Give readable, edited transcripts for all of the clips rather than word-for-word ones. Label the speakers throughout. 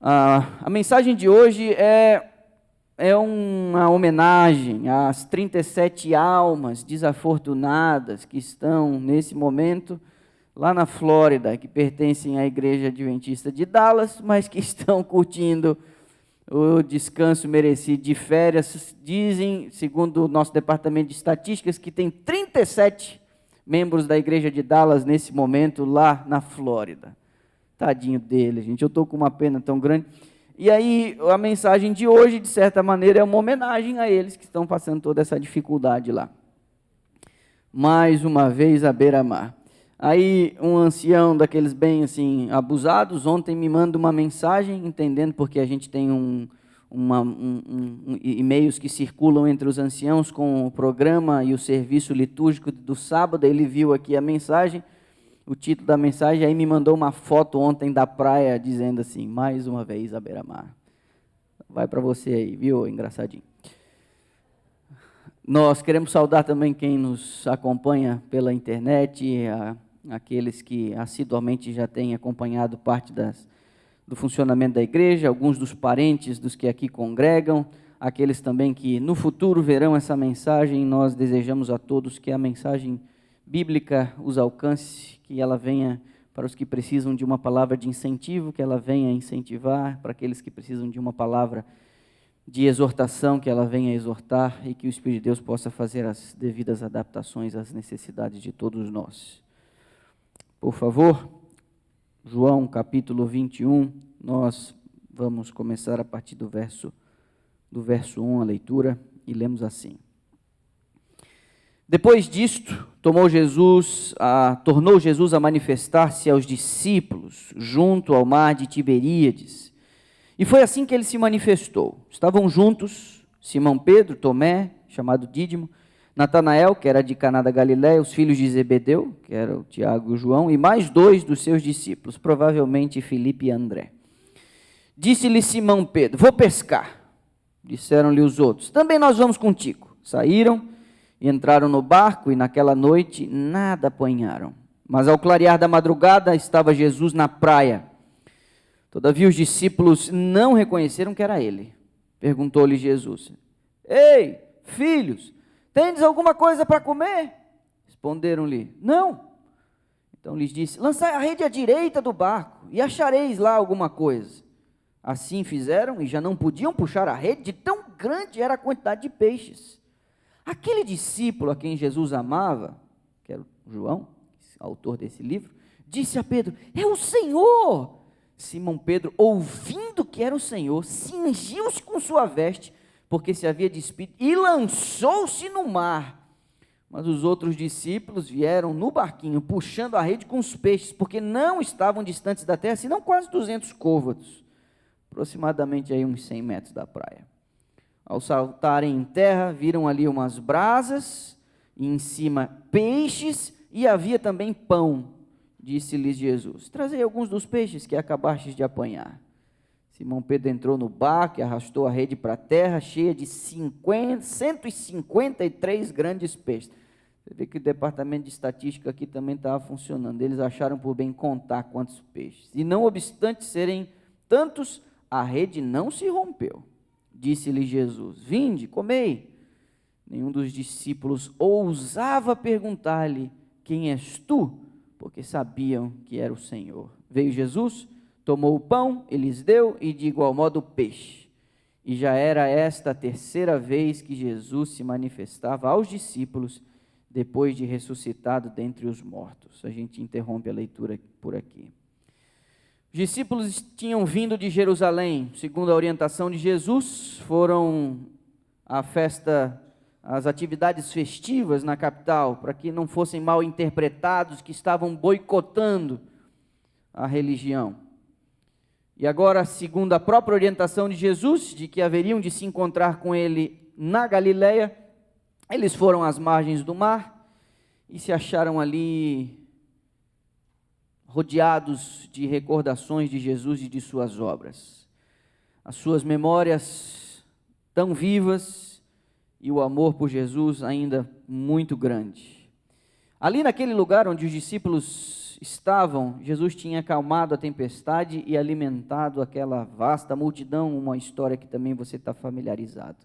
Speaker 1: A mensagem de hoje é uma homenagem às 37 almas desafortunadas que estão, nesse momento, lá na Flórida, que pertencem à Igreja Adventista de Dallas, mas que estão curtindo o descanso merecido de férias. Dizem, segundo o nosso departamento de estatísticas, que tem 37 membros da Igreja de Dallas nesse momento lá na Flórida. Tadinho dele, gente, eu estou com uma pena tão grande. E aí, a mensagem de hoje, de certa maneira, é uma homenagem a eles que estão passando toda essa dificuldade lá. Mais uma vez, à beira-mar. Aí, um ancião daqueles bem, assim, abusados, ontem me manda uma mensagem, entendendo porque a gente tem e-mails que circulam entre os anciãos com o programa e o serviço litúrgico do sábado. Ele viu aqui a mensagem, o título da mensagem, aí me mandou uma foto ontem da praia, dizendo assim, mais uma vez à beira-mar. Vai para você aí, viu, engraçadinho. Nós queremos saudar também quem nos acompanha pela internet, aqueles que assiduamente já têm acompanhado parte do funcionamento da igreja, alguns dos parentes dos que aqui congregam, aqueles também que no futuro verão essa mensagem. Nós desejamos a todos que a mensagem bíblica os alcance, que ela venha para os que precisam de uma palavra de incentivo, que ela venha incentivar, para aqueles que precisam de uma palavra de exortação, que ela venha exortar, e que o Espírito de Deus possa fazer as devidas adaptações às necessidades de todos nós. Por favor, João capítulo 21, nós vamos começar a partir do verso 1 a leitura, e lemos assim. Depois disto, tornou Jesus a manifestar-se aos discípulos junto ao mar de Tiberíades. E foi assim que ele se manifestou. Estavam juntos Simão Pedro, Tomé, chamado Dídimo, Natanael, que era de Caná da Galiléia, os filhos de Zebedeu, que eram o Tiago e o João, e mais 2 dos seus discípulos, provavelmente Filipe e André. Disse-lhe Simão Pedro, vou pescar. Disseram-lhe os outros, também nós vamos contigo. Saíram e entraram no barco, e naquela noite nada apanharam. Mas ao clarear da madrugada estava Jesus na praia. Todavia os discípulos não reconheceram que era ele. Perguntou-lhe Jesus, ei, filhos, tendes alguma coisa para comer? Responderam-lhe, não. Então lhes disse, lançai a rede à direita do barco, e achareis lá alguma coisa. Assim fizeram, e já não podiam puxar a rede, de tão grande era a quantidade de peixes. Aquele discípulo a quem Jesus amava, que era o João, autor desse livro, disse a Pedro, é o Senhor. Simão Pedro, ouvindo que era o Senhor, cingiu-se com sua veste, porque se havia despido, e lançou-se no mar. Mas os outros discípulos vieram no barquinho, puxando a rede com os peixes, porque não estavam distantes da terra, senão quase 200 côvados, aproximadamente aí uns 100 metros da praia. Ao saltarem em terra, viram ali umas brasas, e em cima peixes, e havia também pão. Disse-lhes Jesus, trazei alguns dos peixes que acabastes de apanhar. Simão Pedro entrou no barco e arrastou a rede para a terra, cheia de 153 grandes peixes. Você vê que o departamento de estatística aqui também estava funcionando. Eles acharam por bem contar quantos peixes. E não obstante serem tantos, a rede não se rompeu. Disse-lhe Jesus, vinde, comei. Nenhum dos discípulos ousava perguntar-lhe, quem és tu? Porque sabiam que era o Senhor. Veio Jesus, tomou o pão, e lhes deu, e de igual modo o peixe. E já era esta a 3ª vez que Jesus se manifestava aos discípulos, depois de ressuscitado dentre os mortos. A gente interrompe a leitura por aqui. Os discípulos tinham vindo de Jerusalém, segundo a orientação de Jesus, foram à festa, às atividades festivas na capital, para que não fossem mal interpretados, que estavam boicotando a religião. E agora, segundo a própria orientação de Jesus, de que haveriam de se encontrar com ele na Galileia, eles foram às margens do mar e se acharam ali rodeados de recordações de Jesus e de suas obras. As suas memórias tão vivas e o amor por Jesus ainda muito grande. Ali naquele lugar onde os discípulos estavam, Jesus tinha acalmado a tempestade e alimentado aquela vasta multidão, uma história que também você está familiarizado.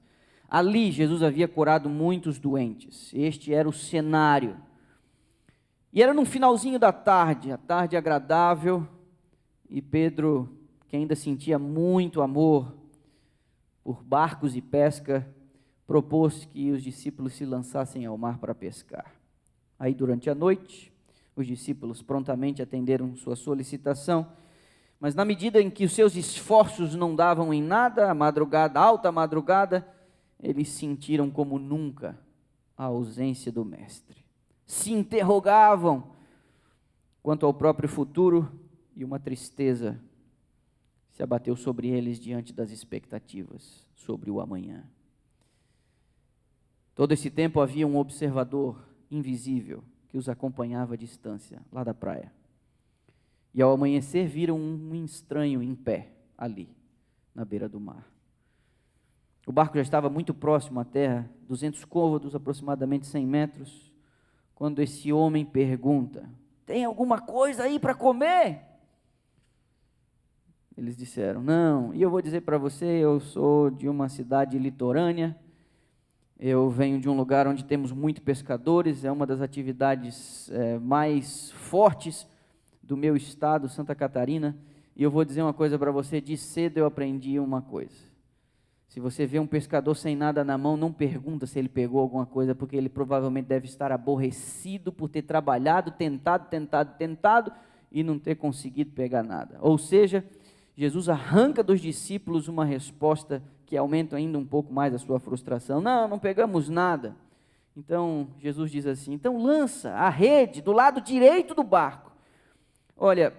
Speaker 1: Ali, Jesus havia curado muitos doentes, este era o cenário. E era no finalzinho da tarde, a tarde agradável, e Pedro, que ainda sentia muito amor por barcos e pesca, propôs que os discípulos se lançassem ao mar para pescar. Aí, durante a noite, os discípulos prontamente atenderam sua solicitação, mas na medida em que os seus esforços não davam em nada, alta madrugada, eles sentiram como nunca a ausência do Mestre. Se interrogavam quanto ao próprio futuro e uma tristeza se abateu sobre eles diante das expectativas sobre o amanhã. Todo esse tempo havia um observador invisível que os acompanhava à distância, lá da praia. E ao amanhecer viram um estranho em pé, ali, na beira do mar. O barco já estava muito próximo à terra, 200 côvados, aproximadamente 100 metros, quando esse homem pergunta: tem alguma coisa aí para comer? Eles disseram: não. E eu vou dizer para você, eu sou de uma cidade litorânea, eu venho de um lugar onde temos muitos pescadores, é uma das atividades mais fortes do meu estado, Santa Catarina, e eu vou dizer uma coisa para você, de cedo eu aprendi uma coisa: se você vê um pescador sem nada na mão, não pergunta se ele pegou alguma coisa, porque ele provavelmente deve estar aborrecido por ter trabalhado, tentado, e não ter conseguido pegar nada. Ou seja, Jesus arranca dos discípulos uma resposta que aumenta ainda um pouco mais a sua frustração. Não pegamos nada. Então, Jesus diz assim: então lança a rede do lado direito do barco. Olha,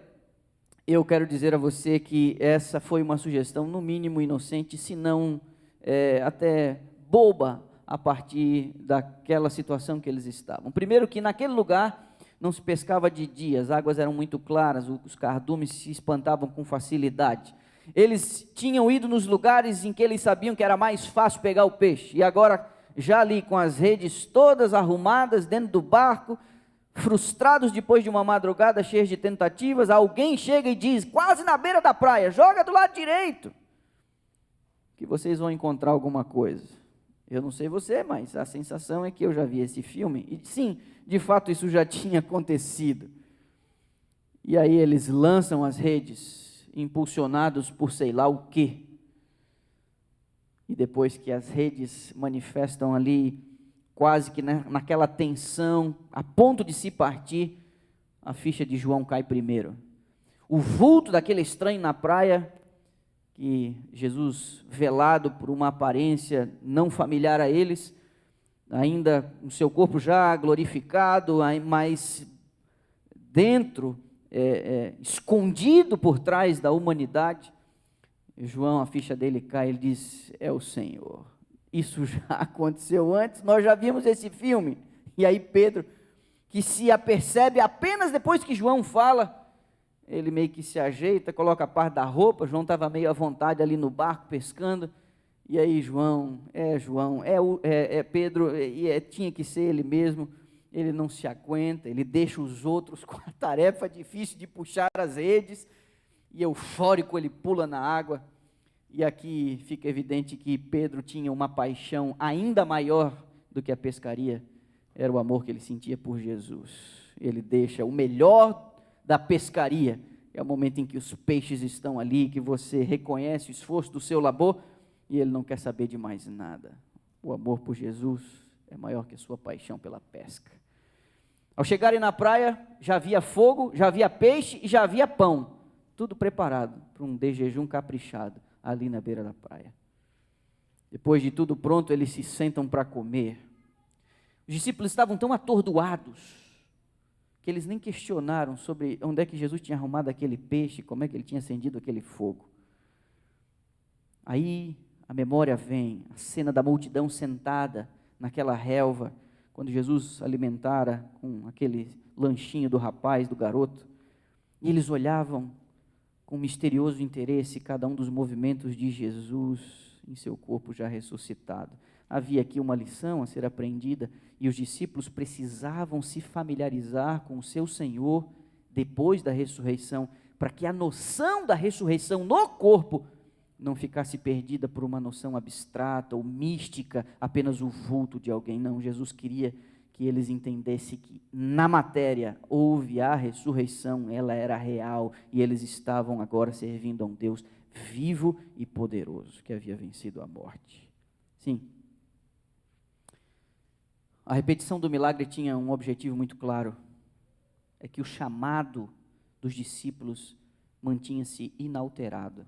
Speaker 1: eu quero dizer a você que essa foi uma sugestão, no mínimo inocente, se não até boba, a partir daquela situação que eles estavam. Primeiro, que naquele lugar não se pescava de dia, as águas eram muito claras, os cardumes se espantavam com facilidade. Eles tinham ido nos lugares em que eles sabiam que era mais fácil pegar o peixe, e agora, já ali com as redes todas arrumadas dentro do barco, frustrados depois de uma madrugada cheia de tentativas, alguém chega e diz, quase na beira da praia: joga do lado direito, que vocês vão encontrar alguma coisa. Eu não sei você, mas a sensação é que eu já vi esse filme, e sim, de fato isso já tinha acontecido. E aí eles lançam as redes, impulsionados por sei lá o quê. E depois que as redes manifestam ali, quase que naquela tensão, a ponto de se partir, a ficha de João cai primeiro. O vulto daquele estranho na praia, que Jesus, velado por uma aparência não familiar a eles, ainda o seu corpo já glorificado, mas dentro, escondido por trás da humanidade, João, a ficha dele cai, ele diz: é o Senhor. Isso já aconteceu antes, nós já vimos esse filme. E aí Pedro, que se apercebe apenas depois que João fala, ele meio que se ajeita, coloca a parte da roupa. João estava meio à vontade ali no barco pescando, e aí Pedro, tinha que ser ele mesmo. Ele não se aguenta, ele deixa os outros com a tarefa difícil de puxar as redes, e eufórico ele pula na água. E aqui fica evidente que Pedro tinha uma paixão ainda maior do que a pescaria, era o amor que ele sentia por Jesus. Ele deixa o melhor da pescaria, é o momento em que os peixes estão ali, que você reconhece o esforço do seu labor, e ele não quer saber de mais nada. O amor por Jesus é maior que a sua paixão pela pesca. Ao chegarem na praia, já havia fogo, já havia peixe e já havia pão, tudo preparado para um de jejum caprichado, ali na beira da praia. Depois de tudo pronto, eles se sentam para comer. Os discípulos estavam tão atordoados, que eles nem questionaram sobre onde é que Jesus tinha arrumado aquele peixe, como é que ele tinha acendido aquele fogo. Aí a memória vem, a cena da multidão sentada naquela relva, quando Jesus alimentara com aquele lanchinho do rapaz, do garoto, e eles olhavam com misterioso interesse cada um dos movimentos de Jesus em seu corpo já ressuscitado. Havia aqui uma lição a ser aprendida, e os discípulos precisavam se familiarizar com o seu Senhor depois da ressurreição, para que a noção da ressurreição no corpo não ficasse perdida por uma noção abstrata ou mística, apenas o vulto de alguém. Não, Jesus queria que eles entendessem que na matéria houve a ressurreição, ela era real, e eles estavam agora servindo a um Deus vivo e poderoso, que havia vencido a morte. Sim. A repetição do milagre tinha um objetivo muito claro, é que o chamado dos discípulos mantinha-se inalterado.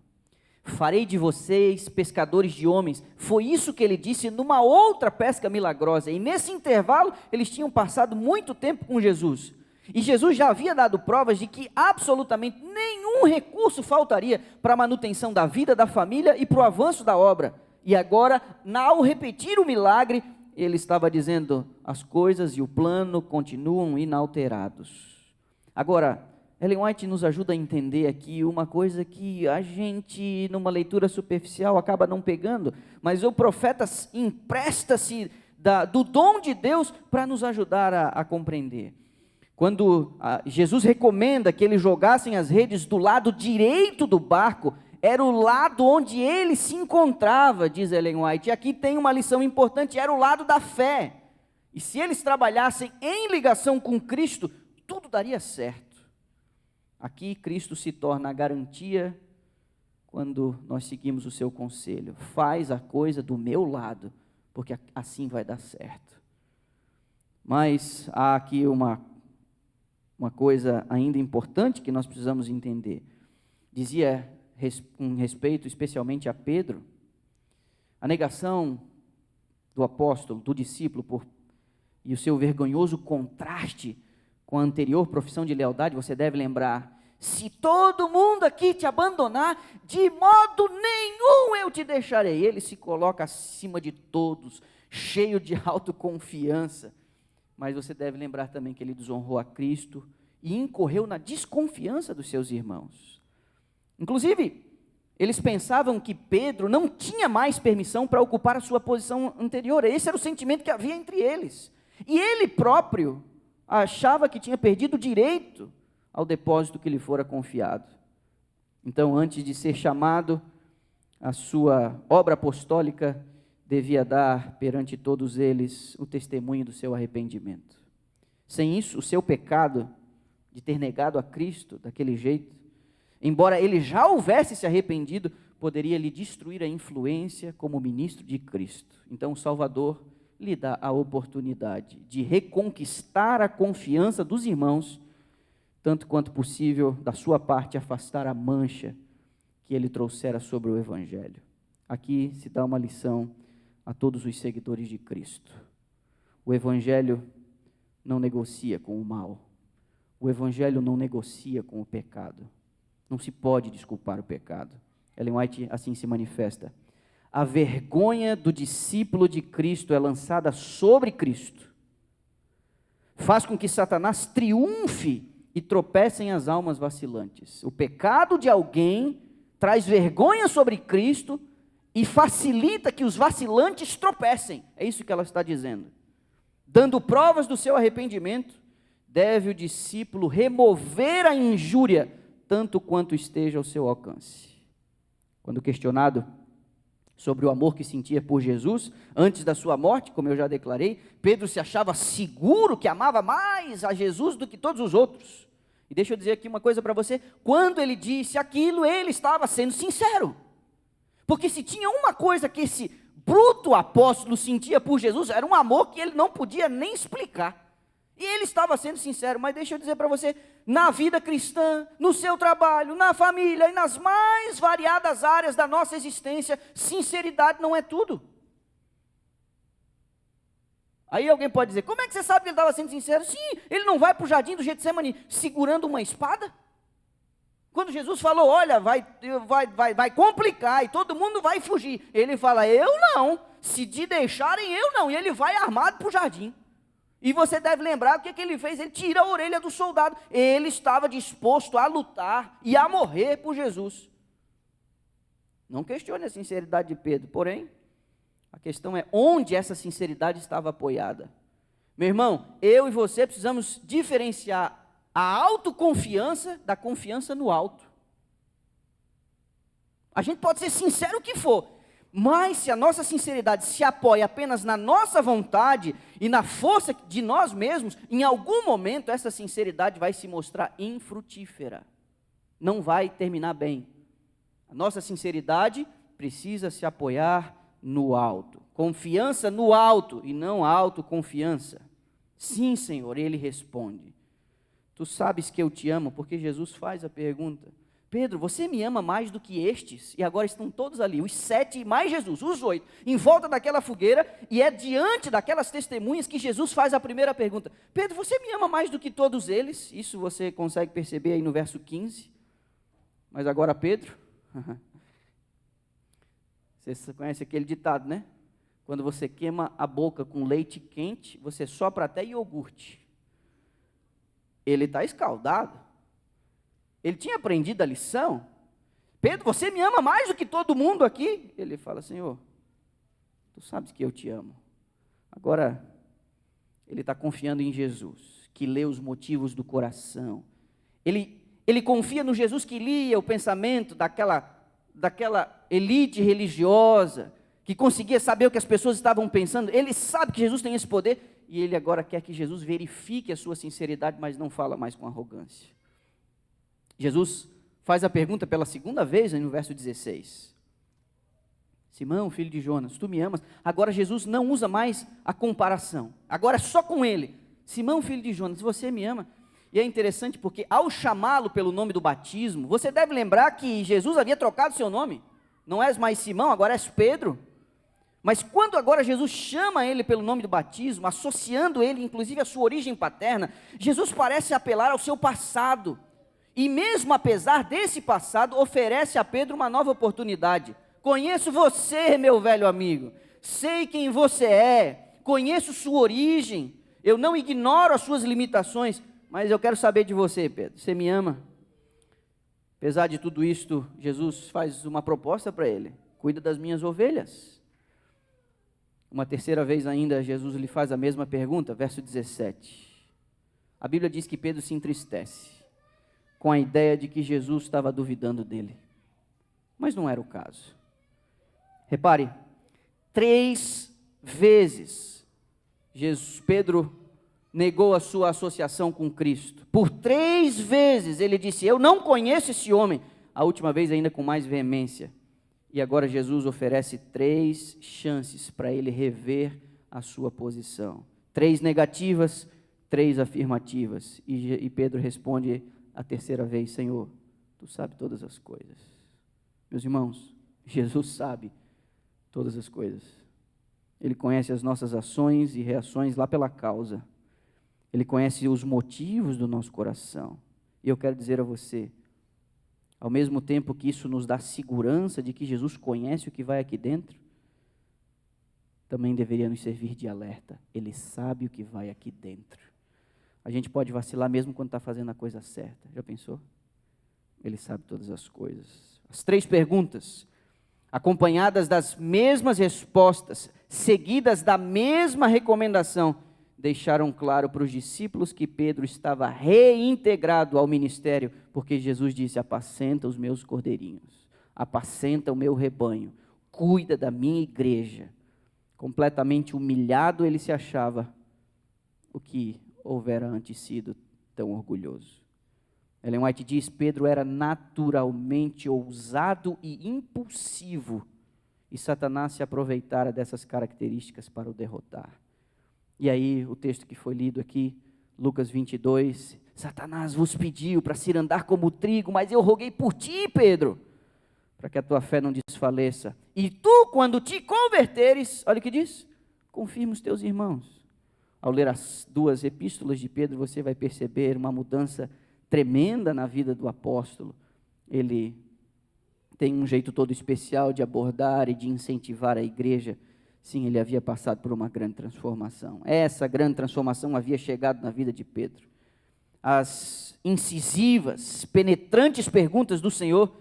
Speaker 1: Farei de vocês pescadores de homens. Foi isso que ele disse numa outra pesca milagrosa. E nesse intervalo, eles tinham passado muito tempo com Jesus. E Jesus já havia dado provas de que absolutamente nenhum recurso faltaria para a manutenção da vida da família e para o avanço da obra. E agora, ao repetir o milagre, ele estava dizendo: as coisas e o plano continuam inalterados. Agora, Ellen White nos ajuda a entender aqui uma coisa que a gente, numa leitura superficial, acaba não pegando, mas o profeta empresta-se do dom de Deus para nos ajudar a compreender. Quando Jesus recomenda que eles jogassem as redes do lado direito do barco, era o lado onde ele se encontrava, diz Ellen White. E aqui tem uma lição importante, era o lado da fé. E se eles trabalhassem em ligação com Cristo, tudo daria certo. Aqui Cristo se torna a garantia quando nós seguimos o seu conselho. Faz a coisa do meu lado, porque assim vai dar certo. Mas há aqui uma coisa ainda importante que nós precisamos entender. Dizia com respeito especialmente a Pedro, a negação do apóstolo, do discípulo, e o seu vergonhoso contraste com a anterior profissão de lealdade, você deve lembrar: se todo mundo aqui te abandonar, de modo nenhum eu te deixarei. Ele se coloca acima de todos, cheio de autoconfiança. Mas você deve lembrar também que ele desonrou a Cristo e incorreu na desconfiança dos seus irmãos. Inclusive, eles pensavam que Pedro não tinha mais permissão para ocupar a sua posição anterior. Esse era o sentimento que havia entre eles. E ele próprio achava que tinha perdido o direito ao depósito que lhe fora confiado. Então, antes de ser chamado, a sua obra apostólica devia dar perante todos eles o testemunho do seu arrependimento. Sem isso, o seu pecado de ter negado a Cristo daquele jeito, embora ele já houvesse se arrependido, poderia lhe destruir a influência como ministro de Cristo. Então, o Salvador lhe dá a oportunidade de reconquistar a confiança dos irmãos, tanto quanto possível, da sua parte, afastar a mancha que ele trouxera sobre o Evangelho. Aqui se dá uma lição a todos os seguidores de Cristo. O Evangelho não negocia com o mal. O Evangelho não negocia com o pecado. Não se pode desculpar o pecado. Ellen White assim se manifesta: a vergonha do discípulo de Cristo é lançada sobre Cristo. Faz com que Satanás triunfe e tropecem as almas vacilantes. O pecado de alguém traz vergonha sobre Cristo e facilita que os vacilantes tropecem. É isso que ela está dizendo. Dando provas do seu arrependimento, deve o discípulo remover a injúria, tanto quanto esteja ao seu alcance. Quando questionado sobre o amor que sentia por Jesus, antes da sua morte, como eu já declarei, Pedro se achava seguro que amava mais a Jesus do que todos os outros. E deixa eu dizer aqui uma coisa para você: quando ele disse aquilo, ele estava sendo sincero. Porque se tinha uma coisa que esse bruto apóstolo sentia por Jesus, era um amor que ele não podia nem explicar. E ele estava sendo sincero. Mas deixa eu dizer para você, na vida cristã, no seu trabalho, na família e nas mais variadas áreas da nossa existência, sinceridade não é tudo. Aí alguém pode dizer: como é que você sabe que ele estava sendo sincero? Sim, ele não vai para o jardim do Getsemane segurando uma espada? Quando Jesus falou: olha, vai complicar e todo mundo vai fugir, ele fala: eu não, se te deixarem eu não, e ele vai armado para o jardim. E você deve lembrar o que ele fez: ele tira a orelha do soldado. Ele estava disposto a lutar e a morrer por Jesus. Não questione a sinceridade de Pedro, porém, a questão é onde essa sinceridade estava apoiada. Meu irmão, eu e você precisamos diferenciar a autoconfiança da confiança no alto. A gente pode ser sincero o que for, mas se a nossa sinceridade se apoia apenas na nossa vontade e na força de nós mesmos, em algum momento essa sinceridade vai se mostrar infrutífera. Não vai terminar bem. A nossa sinceridade precisa se apoiar no alto. Confiança no alto e não autoconfiança. Sim, Senhor, ele responde. Tu sabes que eu te amo, porque Jesus faz a pergunta. Pedro, você me ama mais do que estes? E agora estão todos ali, os 7 mais Jesus, os 8, em volta daquela fogueira, e é diante daquelas testemunhas que Jesus faz a primeira pergunta. Pedro, você me ama mais do que todos eles? Isso você consegue perceber aí no verso 15. Mas agora Pedro, você conhece aquele ditado, né? Quando você queima a boca com leite quente, você sopra até iogurte. Ele está escaldado. Ele tinha aprendido a lição. Pedro, você me ama mais do que todo mundo aqui? Ele fala, Senhor, tu sabes que eu te amo. Agora, ele está confiando em Jesus, que lê os motivos do coração. Ele confia no Jesus que lia o pensamento daquela elite religiosa, que conseguia saber o que as pessoas estavam pensando. Ele sabe que Jesus tem esse poder, e ele agora quer que Jesus verifique a sua sinceridade, mas não fala mais com arrogância. Jesus faz a pergunta pela segunda vez, no verso 16. Simão, filho de Jonas, tu me amas? Agora Jesus não usa mais a comparação. Agora é só com ele. Simão, filho de Jonas, você me ama? E é interessante porque ao chamá-lo pelo nome do batismo, você deve lembrar que Jesus havia trocado seu nome. Não és mais Simão, agora és Pedro. Mas quando agora Jesus chama ele pelo nome do batismo, associando ele inclusive à sua origem paterna, Jesus parece apelar ao seu passado. E mesmo apesar desse passado, oferece a Pedro uma nova oportunidade. Conheço você, meu velho amigo. Sei quem você é. Conheço sua origem. Eu não ignoro as suas limitações. Mas eu quero saber de você, Pedro. Você me ama? Apesar de tudo isto, Jesus faz uma proposta para ele. Cuida das minhas ovelhas. Uma terceira vez ainda, Jesus lhe faz a mesma pergunta, verso 17. A Bíblia diz que Pedro se entristece com a ideia de que Jesus estava duvidando dele. Mas não era o caso. Repare, 3 vezes Pedro negou a sua associação com Cristo. Por 3 vezes ele disse, eu não conheço esse homem. A última vez ainda com mais veemência. E agora Jesus oferece 3 chances para ele rever a sua posição. 3 negativas, 3 afirmativas. E Pedro responde a terceira vez, Senhor, tu sabes todas as coisas. Meus irmãos, Jesus sabe todas as coisas. Ele conhece as nossas ações e reações lá pela causa. Ele conhece os motivos do nosso coração. E eu quero dizer a você, ao mesmo tempo que isso nos dá segurança de que Jesus conhece o que vai aqui dentro, também deveria nos servir de alerta. Ele sabe o que vai aqui dentro. A gente pode vacilar mesmo quando está fazendo a coisa certa. Já pensou? Ele sabe todas as coisas. As 3 perguntas, acompanhadas das mesmas respostas, seguidas da mesma recomendação, deixaram claro para os discípulos que Pedro estava reintegrado ao ministério, porque Jesus disse, apacenta os meus cordeirinhos, apacenta o meu rebanho, cuida da minha igreja. Completamente humilhado ele se achava, o que houvera antes sido tão orgulhoso. Ellen White diz, Pedro era naturalmente ousado e impulsivo, e Satanás se aproveitara dessas características para o derrotar. E aí, o texto que foi lido aqui, Lucas 22, Satanás vos pediu para se andar como trigo, mas eu roguei por ti, Pedro, para que a tua fé não desfaleça. E tu, quando te converteres, olha o que diz, confirma os teus irmãos. Ao ler as 2 epístolas de Pedro, você vai perceber uma mudança tremenda na vida do apóstolo. Ele tem um jeito todo especial de abordar e de incentivar a igreja. Sim, ele havia passado por uma grande transformação. Essa grande transformação havia chegado na vida de Pedro. As incisivas, penetrantes perguntas do Senhor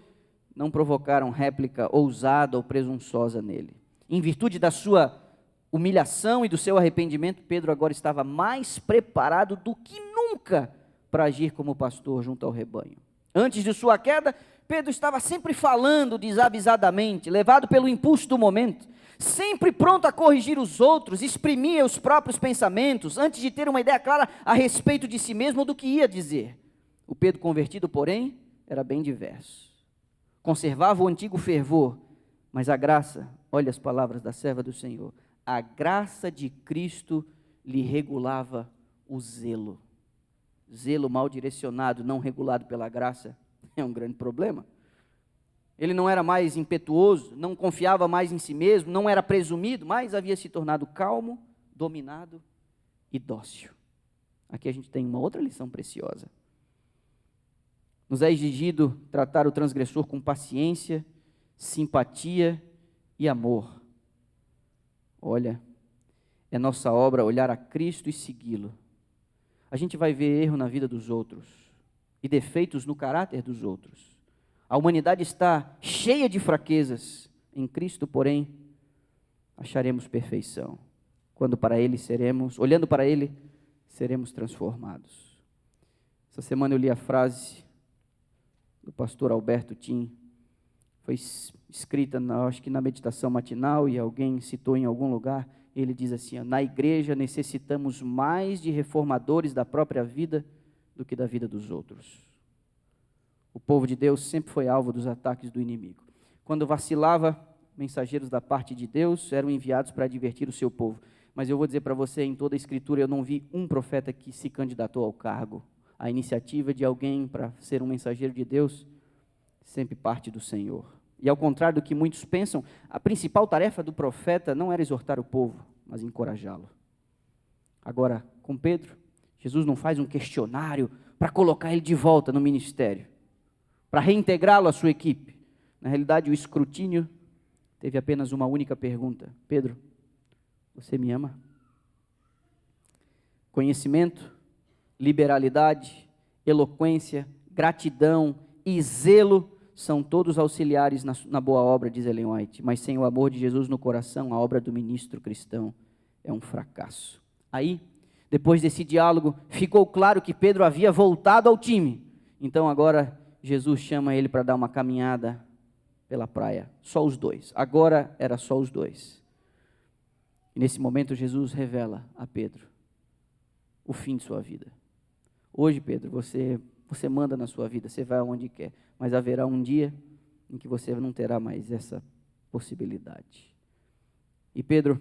Speaker 1: não provocaram réplica ousada ou presunçosa nele. Em virtude da sua humilhação e do seu arrependimento, Pedro agora estava mais preparado do que nunca para agir como pastor junto ao rebanho. Antes de sua queda, Pedro estava sempre falando desavisadamente, levado pelo impulso do momento, sempre pronto a corrigir os outros, exprimia os próprios pensamentos, antes de ter uma ideia clara a respeito de si mesmo ou do que ia dizer. O Pedro convertido, porém, era bem diverso. Conservava o antigo fervor, mas a graça, olha as palavras da serva do Senhor, a graça de Cristo lhe regulava o zelo. Zelo mal direcionado, não regulado pela graça, é um grande problema. Ele não era mais impetuoso, não confiava mais em si mesmo, não era presumido, mas havia se tornado calmo, dominado e dócil. Aqui a gente tem uma outra lição preciosa. Nos é exigido tratar o transgressor com paciência, simpatia e amor. Olha, é nossa obra olhar a Cristo e segui-lo. A gente vai ver erro na vida dos outros e defeitos no caráter dos outros. A humanidade está cheia de fraquezas. Em Cristo, porém, acharemos perfeição. Quando para Ele seremos, olhando para Ele, seremos transformados. Essa semana eu li a frase do pastor Alberto Tim. Foi escrita, acho que na meditação matinal, e alguém citou em algum lugar. Ele diz assim: na igreja necessitamos mais de reformadores da própria vida do que da vida dos outros. O povo de Deus sempre foi alvo dos ataques do inimigo. Quando vacilava, mensageiros da parte de Deus eram enviados para advertir o seu povo. Mas eu vou dizer para você, em toda a Escritura, eu não vi um profeta que se candidatou ao cargo. A iniciativa de alguém para ser um mensageiro de Deus sempre parte do Senhor. E ao contrário do que muitos pensam, a principal tarefa do profeta não era exortar o povo, mas encorajá-lo. Agora, com Pedro, Jesus não faz um questionário para colocar ele de volta no ministério, para reintegrá-lo à sua equipe. Na realidade, o escrutínio teve apenas uma única pergunta: Pedro, você me ama? Conhecimento, liberalidade, eloquência, gratidão e zelo são todos auxiliares na boa obra, diz Ellen White, mas sem o amor de Jesus no coração, a obra do ministro cristão é um fracasso. Aí, depois desse diálogo, ficou claro que Pedro havia voltado ao time. Então agora Jesus chama ele para dar uma caminhada pela praia, só os dois. Agora era só os dois. E nesse momento Jesus revela a Pedro o fim de sua vida. Hoje, Pedro, você manda na sua vida, você vai aonde quer, mas haverá um dia em que você não terá mais essa possibilidade. E Pedro,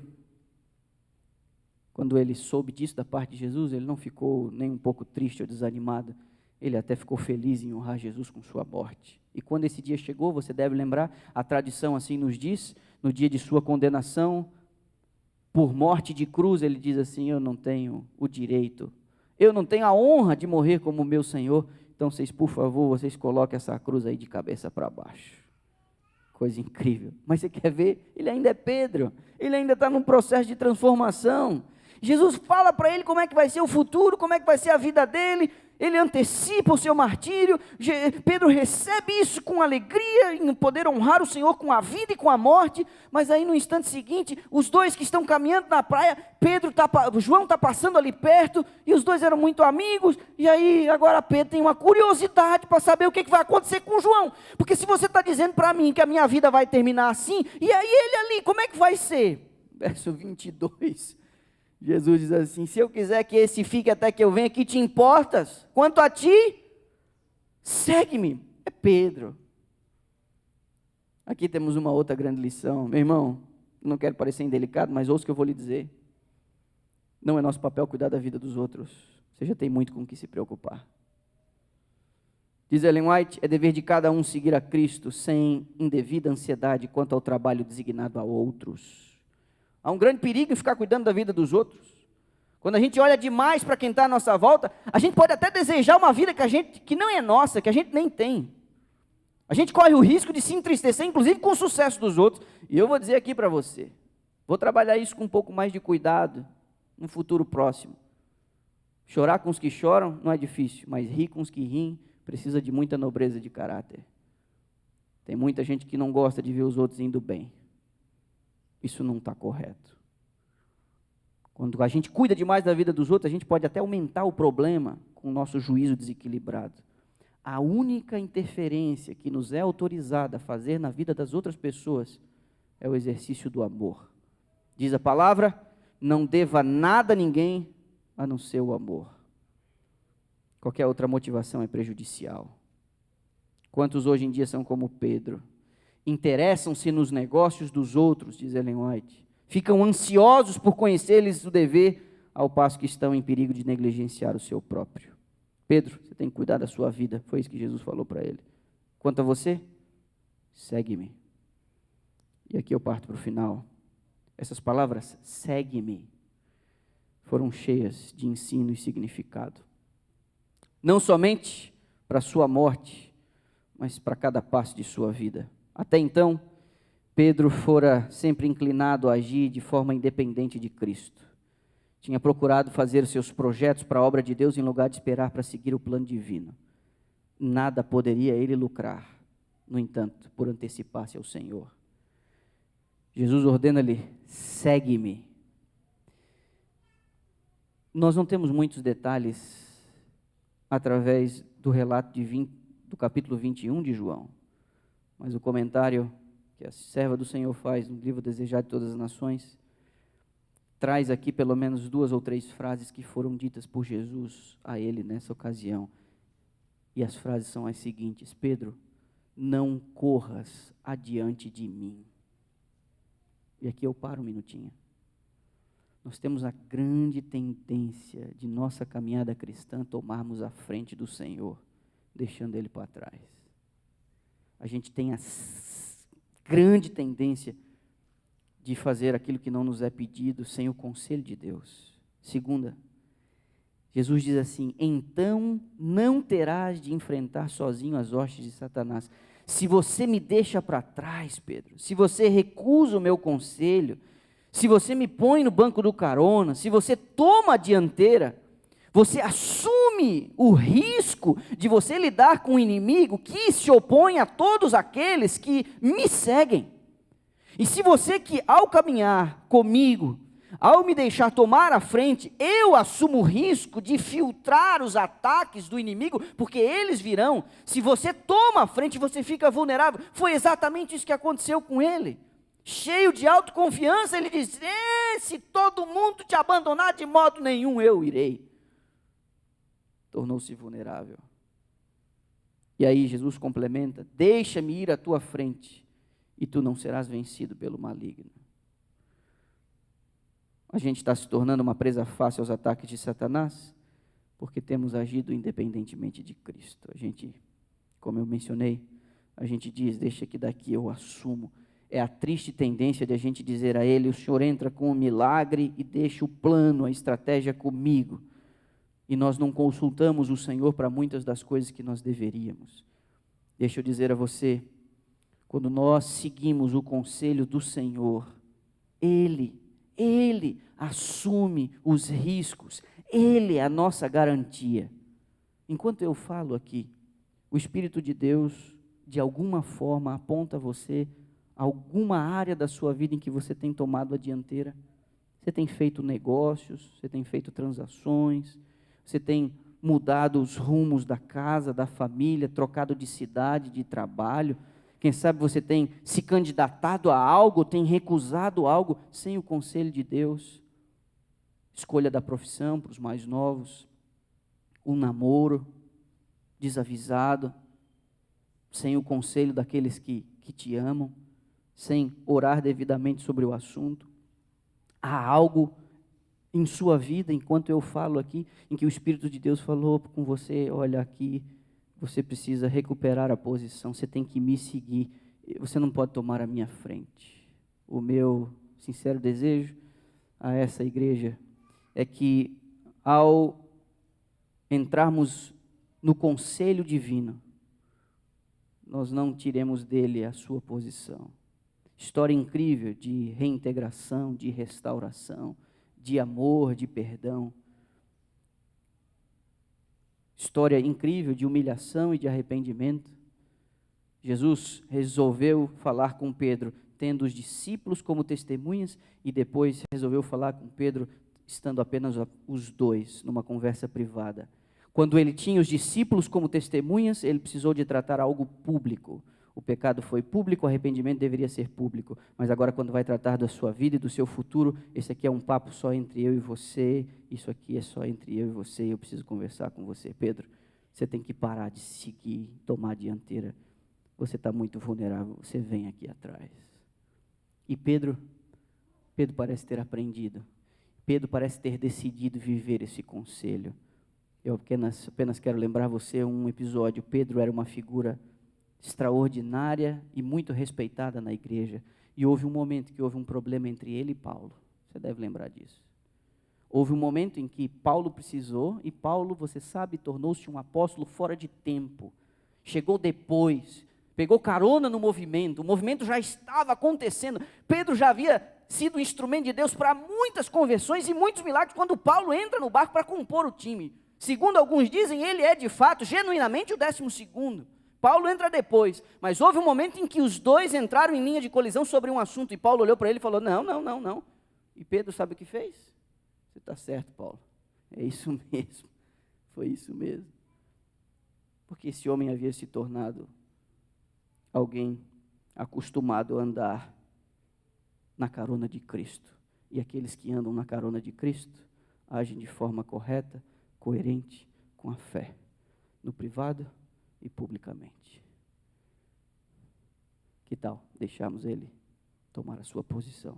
Speaker 1: quando ele soube disso da parte de Jesus, ele não ficou nem um pouco triste ou desanimado, ele até ficou feliz em honrar Jesus com sua morte. E quando esse dia chegou, você deve lembrar, a tradição assim nos diz, no dia de sua condenação, por morte de cruz, ele diz assim: eu não tenho o direito, eu não tenho a honra de morrer como meu Senhor. Então, vocês, por favor, vocês coloquem essa cruz aí de cabeça para baixo. Coisa incrível. Mas você quer ver? Ele ainda é Pedro. Ele ainda está num processo de transformação. Jesus fala para ele como é que vai ser o futuro, como é que vai ser a vida dele. Ele antecipa o seu martírio. Pedro recebe isso com alegria, em poder honrar o Senhor com a vida e com a morte. Mas aí no instante seguinte, os dois que estão caminhando na praia, João está passando ali perto, e os dois eram muito amigos. E aí agora Pedro tem uma curiosidade para saber o que vai acontecer com João. Porque se você está dizendo para mim que a minha vida vai terminar assim, e aí ele ali, como é que vai ser? Verso 22. Jesus diz assim: se eu quiser que esse fique até que eu venha, que te importas? Quanto a ti, segue-me. É Pedro. Aqui temos uma outra grande lição. Meu irmão, não quero parecer indelicado, mas ouça o que eu vou lhe dizer. Não é nosso papel cuidar da vida dos outros. Você já tem muito com o que se preocupar. Diz Ellen White: é dever de cada um seguir a Cristo sem indevida ansiedade quanto ao trabalho designado a outros. Há um grande perigo em ficar cuidando da vida dos outros. Quando a gente olha demais para quem está à nossa volta, a gente pode até desejar uma vida que não é nossa, que a gente nem tem. A gente corre o risco de se entristecer, inclusive com o sucesso dos outros. E eu vou dizer aqui para você, vou trabalhar isso com um pouco mais de cuidado no futuro próximo. Chorar com os que choram não é difícil, mas rir com os que riem precisa de muita nobreza de caráter. Tem muita gente que não gosta de ver os outros indo bem. Isso não está correto. Quando a gente cuida demais da vida dos outros, a gente pode até aumentar o problema com o nosso juízo desequilibrado. A única interferência que nos é autorizada a fazer na vida das outras pessoas é o exercício do amor. Diz a palavra, não deva nada a ninguém a não ser o amor. Qualquer outra motivação é prejudicial. Quantos hoje em dia são como Pedro? Interessam-se nos negócios dos outros, diz Ellen White. Ficam ansiosos por conhecer-lhes o dever, ao passo que estão em perigo de negligenciar o seu próprio. Pedro, você tem que cuidar da sua vida. Foi isso que Jesus falou para ele. Quanto a você, segue-me. E aqui eu parto para o final. Essas palavras, segue-me, foram cheias de ensino e significado. Não somente para a sua morte, mas para cada passo de sua vida. Até então, Pedro fora sempre inclinado a agir de forma independente de Cristo. Tinha procurado fazer os seus projetos para a obra de Deus em lugar de esperar para seguir o plano divino. Nada poderia ele lucrar, no entanto, por antecipar-se ao Senhor. Jesus ordena-lhe, segue-me. Nós não temos muitos detalhes através do relato do capítulo 21 de João, mas o comentário que a serva do Senhor faz no livro Desejado de Todas as Nações, traz aqui pelo menos 2 ou 3 frases que foram ditas por Jesus a ele nessa ocasião. E as frases são as seguintes: Pedro, não corras adiante de mim. E aqui eu paro um minutinho. Nós temos a grande tendência de nossa caminhada cristã tomarmos a frente do Senhor, deixando Ele para trás. A gente tem a grande tendência de fazer aquilo que não nos é pedido sem o conselho de Deus. Segunda, Jesus diz assim, então não terás de enfrentar sozinho as hostes de Satanás. Se você me deixa para trás, Pedro, se você recusa o meu conselho, se você me põe no banco do carona, se você toma a dianteira, você assume o risco de você lidar com um inimigo que se opõe a todos aqueles que me seguem. E se você que ao caminhar comigo, ao me deixar tomar a frente, eu assumo o risco de filtrar os ataques do inimigo, porque eles virão. Se você toma a frente, você fica vulnerável. Foi exatamente isso que aconteceu com ele. Cheio de autoconfiança, ele diz, se todo mundo te abandonar, de modo nenhum eu irei. Tornou-se vulnerável. E aí Jesus complementa, deixa-me ir à tua frente, e tu não serás vencido pelo maligno. A gente está se tornando uma presa fácil aos ataques de Satanás, porque temos agido independentemente de Cristo. A gente, como eu mencionei, a gente diz, deixa que daqui eu assumo. É a triste tendência de a gente dizer a Ele, o Senhor entra com um milagre e deixa o plano, a estratégia comigo. E nós não consultamos o Senhor para muitas das coisas que nós deveríamos. Deixa eu dizer a você, quando nós seguimos o conselho do Senhor, Ele assume os riscos, Ele é a nossa garantia. Enquanto eu falo aqui, o Espírito de Deus, de alguma forma, aponta a você alguma área da sua vida em que você tem tomado a dianteira. Você tem feito negócios, você tem feito transações, você tem mudado os rumos da casa, da família, trocado de cidade, de trabalho. Quem sabe você tem se candidatado a algo, tem recusado algo sem o conselho de Deus. Escolha da profissão para os mais novos, um namoro desavisado, sem o conselho daqueles que te amam, sem orar devidamente sobre o assunto. Há algo em sua vida, enquanto eu falo aqui, em que o Espírito de Deus falou com você, olha aqui, você precisa recuperar a posição, você tem que me seguir, você não pode tomar a minha frente. O meu sincero desejo a essa igreja é que, ao entrarmos no conselho divino, nós não tiremos dele a sua posição. História incrível de reintegração, de restauração, de amor, de perdão. História incrível de humilhação e de arrependimento. Jesus resolveu falar com Pedro, tendo os discípulos como testemunhas, e depois resolveu falar com Pedro, estando apenas os dois numa conversa privada. Quando ele tinha os discípulos como testemunhas, ele precisou de tratar algo público. O pecado foi público, o arrependimento deveria ser público. Mas agora, quando vai tratar da sua vida e do seu futuro, esse aqui é um papo só entre eu e você, isso aqui é só entre eu e você, e eu preciso conversar com você. Pedro, você tem que parar de seguir, tomar a dianteira. Você está muito vulnerável, você vem aqui atrás. E Pedro parece ter aprendido. Pedro parece ter decidido viver esse conselho. Eu apenas quero lembrar você um episódio. Pedro era uma figura extraordinária e muito respeitada na igreja. E houve um momento que houve um problema entre ele e Paulo. Você deve lembrar disso. Houve um momento em que Paulo precisou, e Paulo, você sabe, tornou-se um apóstolo fora de tempo. Chegou depois, pegou carona no movimento, o movimento já estava acontecendo. Pedro já havia sido um instrumento de Deus para muitas conversões e muitos milagres, quando Paulo entra no barco para compor o time. Segundo alguns dizem, ele é de fato, genuinamente, o 12º. Paulo entra depois, mas houve um momento em que os dois entraram em linha de colisão sobre um assunto, e Paulo olhou para ele e falou, não. E Pedro sabe o que fez? Você está certo, Paulo, é isso mesmo, foi isso mesmo. Porque esse homem havia se tornado alguém acostumado a andar na carona de Cristo. E aqueles que andam na carona de Cristo, agem de forma correta, coerente com a fé, no privado e publicamente. Que tal deixarmos ele tomar a sua posição?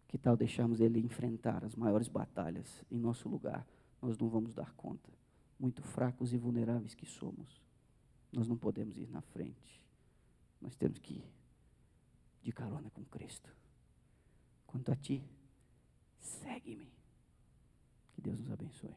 Speaker 1: Que tal deixarmos ele enfrentar as maiores batalhas em nosso lugar? Nós não vamos dar conta. Muito fracos e vulneráveis que somos, nós não podemos ir na frente. Nós temos que ir de carona com Cristo. Quanto a ti, segue-me. Que Deus nos abençoe.